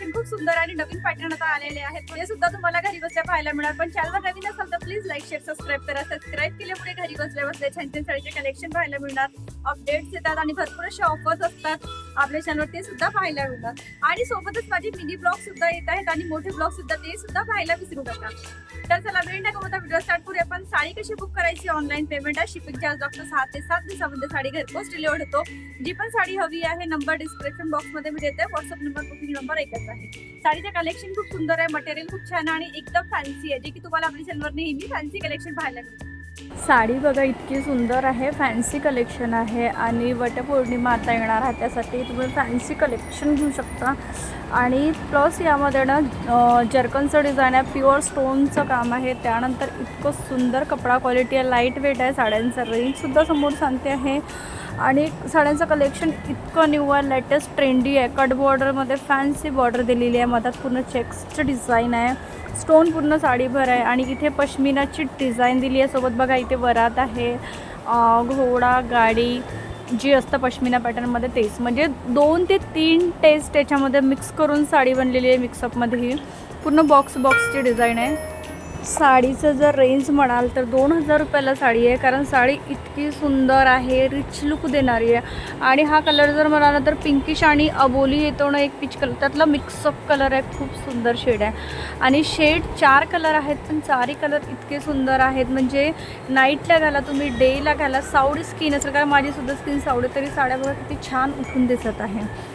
Collection खूप सुंदर आणि नवीन पॅटर्न आता आलेले आहेत, ते सुद्धा तुम्हाला घरी बसल्या पाहायला मिळणार। पण चॅनलवर नवीन असाल तर प्लीज लाईक शेअर सबस्क्राईब करा। सबस्क्राईब केल्यामुळे घरी बसल्या बसल्या छान छान साडीचे कलेक्शन पाहायला मिळणार, अपडेट्स येतात आणि भरपूर असे ऑफर्स असतात आपल्या चॅनलवर, ते सुद्धा पाहायला मिळतात। आणि सोबतच माझे मिनी ब्लॉग सुद्धा येत आहेत आणि मोठे ब्लॉग सुद्धा, ते सुद्धा पाहायला विसरू नका। तर चला वेळ नका होता व्हिडिओ स्टार्ट करूया। आपण साडी कशी बुक करायची, ऑनलाईन पेमेंट आहे, शिपिंग चार्ज फक्त 6 ते 7 दिवसामध्ये साडी घरपोच डिलिव्हर होतो। जी पण साडी हवी आहे नंबर डिस्क्रिप्शन बॉक्स मध्ये मी देते, व्हॉट्सअप नंबर बुकिंग नंबर एकच आहे। साडीचे कलेक्शन खूप सुंदर आहे, मटेरियल खूप छान आणि एकदम फॅन्सी आहे, जे की तुम्हाला आपल्या चॅनलवर नेहमी फॅन्सी कलेक्शन पाहायला मिळतं। साडी बघा इतकी सुंदर आहे, फॅन्सी कलेक्शन आहे आणि वटपौर्णिमा आता येणार आहे, त्यासाठी तुम्ही फॅन्सी कलेक्शन घेऊ शकता। आणि प्लस यामध्ये ना जर्कनचं डिझाईन आहे, प्युअर स्टोनचं काम आहे, त्यानंतर इतकं सुंदर कपडा क्वालिटी आहे, लाईट वेट आहे, साड्यांचं रेंजसुद्धा समोर सांगते आहे। आणि साड्यांचं कलेक्शन इतकं न्यू आहे, लेटेस्ट ट्रेंडी आहे। कट बॉर्डरमध्ये फॅन्सी बॉर्डर दिलेली आहे, मधात पूर्ण चेक्सचं डिझाईन आहे, स्टोन पूर्ण साडीभर आहे आणि इथे पश्मिनाची डिझाईन दिली आहे। सोबत बघा इथे वरात आहे, घोडा गाडी जी असतं पश्मिना पॅटर्नमध्ये, तेच म्हणजे 2 ते 3 टेस्ट याच्यामध्ये मिक्स करून साडी बनलेली आहे। मिक्सअपमध्ये ही पूर्ण बॉक्सची डिझाईन आहे। साडीचं जर रेंज म्हणाल तर 2000 रुपयाला साडी आहे, कारण साडी इतकी सुंदर आहे, रिच लुक देणारी आहे। आणि हा कलर जर म्हणाला तर पिंकिश आणि अबोली येतो ना, एक पीच कलर, त्यातला मिक्सअप कलर आहे, खूप सुंदर शेड आहे। आणि शेड 4 कलर आहेत, पण 4ही कलर इतके सुंदर आहेत, म्हणजे नाईटला घाला तुम्ही, डेला घाला, सावळी स्किन असेल, कारण माझीसुद्धा स्किन सावळी, तरी साड्या बघा किती छान उठून दिसत आहे।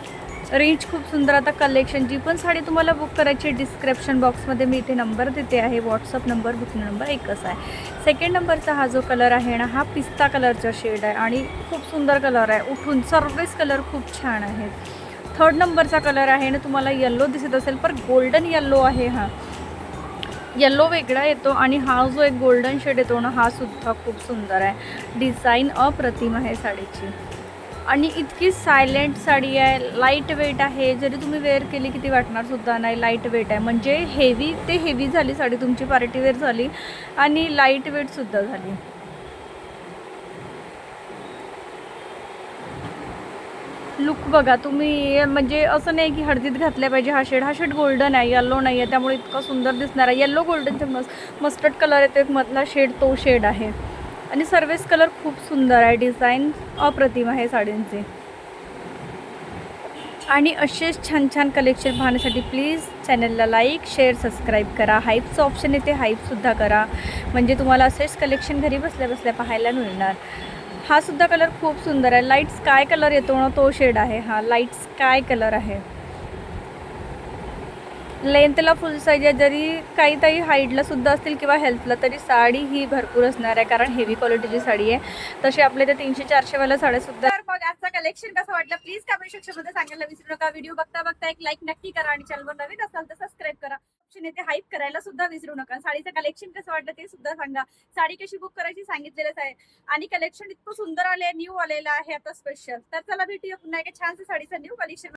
रेंज खूप सुंदर। आता कलेक्शन जी पण साडी तुम्हाला बुक करायची डिस्क्रिप्शन बॉक्समध्ये मी इथे नंबर देते आहे, व्हॉट्सअप नंबर बुकिंग नंबर एकच आहे। सेकंड नंबरचा हा जो कलर आहे ना, हा पिस्ता कलरचा शेड आहे आणि खूप सुंदर कलर आहे, उठून सर्वच कलर खूप छान आहेत। थर्ड नंबरचा कलर आहे ना, तुम्हाला येल्लो दिसत असेल, पण गोल्डन येल्लो आहे, हा येल्लो वेगळा येतो आणि हा जो एक गोल्डन शेड येतो ना, हा सुद्धा खूप सुंदर आहे। डिझाईन अप्रतिम आहे साडीची आणि इतकी सायलेंट साडी आहे, लाईट वेट आहे, जरी तुम्ही वेअर केली किती वाटणार सुद्धा नाही, लाईट वेट आहे, म्हणजे हेवी ते हेवी झाली साडी तुमची, पार्टी वेअर झाली आणि लाईट वेटसुद्धा झाली। लुक बघा तुम्ही, म्हणजे असं नाही की हळदीत घातल्या पाहिजे हा शेड गोल्डन आहे, येल्लो नाही आहे, त्यामुळे इतका सुंदर दिसणार आहे। येल्लो गोल्डनचा मस्टर्ड कलर येतो एक मधला शेड, तो शेड आहे आणि सर्वच कलर खूप सुंदर आहे, डिझाईन अप्रतिम आहे साडींचे। आणि असेच छान छान कलेक्शन पाहण्यासाठी प्लीज चॅनलला लाईक शेअर सबस्क्राईब करा। हाईपचं ऑप्शन येते, हाईपसुद्धा करा, म्हणजे तुम्हाला असेच कलेक्शन घरी बसल्या बसल्या पाहायला मिळणार। हा सुद्धा कलर खूप सुंदर आहे, लाईट स्काय कलर येतो ना, तो शेड आहे, हा लाईट स्काय कलर आहे। लेंथला फुल साईज आहे, जरी काही हाईटला सुद्धा असतील किंवा हेल्थला, तरी साडी ही भरपूर असणार आहे, कारण हेवी क्वालिटीची साडी आहे। तशी आपल्या त्या 300-400 वाल्या साड्यासुद्धा। तर मग आजचा कलेक्शन कसं वाटलं प्लीज कमेंट सेक्शन मध्ये सांगायला विसरू नका। व्हिडिओ बघता बघता एक लाईक नक्की करा आणि चॅनलवर नवीन असाल तर सबस्क्राईब करा। ऑप्शन येते हाईप करायला सुद्धा विसरू नका। साडीचं कलेक्शन कसं वाटलं ते सुद्धा सांगा, साडी कशी बुक करायची सांगितलेलंच आहे आणि कलेक्शन इतकं सुंदर आले, न्यू आलेलं आहे आता स्पेशल। तर चला भेटूया पुन्हा एका छानशा साडीचं न्यू कलेक्शन।